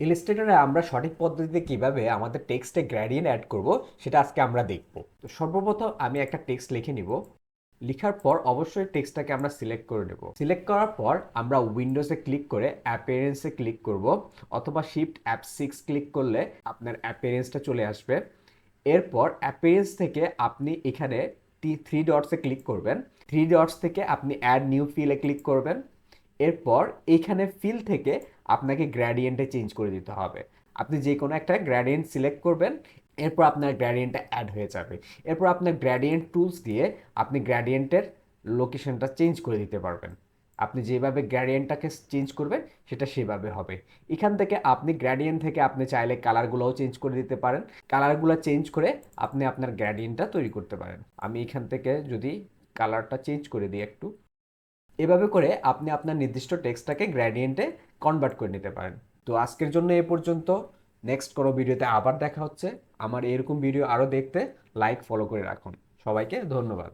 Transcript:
ইলাস্ট্রেটরে আমরা সঠিক পদ্ধতিতে কিভাবে আমাদের টেক্সটে গ্রেডিয়েন্ট অ্যাড করব সেটা আজকে আমরা দেখব। তো সর্বপ্রথম আমি একটা টেক্সট লিখে নিব। লেখার পর অবশ্যই টেক্সটটাকে আমরা সিলেক্ট করে নেব। সিলেক্ট করার পর আমরা উইন্ডোজে ক্লিক করে অ্যাপিয়ারেন্সে ক্লিক করব, অথবা শিফট F6 ক্লিক করলে আপনার অ্যাপিয়ারেন্সটা চলে আসবে। এরপর অ্যাপিয়ারেন্স থেকে আপনি এখানে থ্রি ডটসে ক্লিক করবেন। থ্রি ডটস থেকে আপনি অ্যাড নিউ ফিলে ক্লিক করবেন। এরপর এইখানে ফিল থেকে আপনাকে গ্রেডিয়েন্টে চেঞ্জ করে দিতে হবে। আপনি যে কোনো একটা গ্রেডিয়েন্ট সিলেক্ট করবেন, এরপর আপনার গ্রেডিয়েন্টটা অ্যাড হয়ে যাবে। এরপর আপনার গ্রেডিয়েন্ট টুলস দিয়ে আপনি গ্রেডিয়েন্টের লোকেশনটা চেঞ্জ করে দিতে পারবেন। আপনি যেভাবে গ্রেডিয়েন্টটাকে চেঞ্জ করবেন সেটা সেভাবে হবে। এখান থেকে আপনি গ্রেডিয়েন্ট থেকে আপনি চাইলে কালারগুলোও চেঞ্জ করে দিতে পারেন। কালারগুলো চেঞ্জ করে আপনি আপনার গ্রেডিয়েন্টটা তৈরি করতে পারেন। আমি এখান থেকে যদি কালারটা চেঞ্জ করে দিই একটু, এভাবে করে আপনি আপনার নির্দিষ্ট টেক্সটটাকে গ্রেডিয়েন্টে কনভার্ট করে নিতে পারেন। তো আজকের জন্য এ পর্যন্ত। নেক্সট কোনো ভিডিওতে আবার দেখা হচ্ছে। আমার এরকম ভিডিও আরও দেখতে লাইক ফলো করে রাখুন। সবাইকে ধন্যবাদ।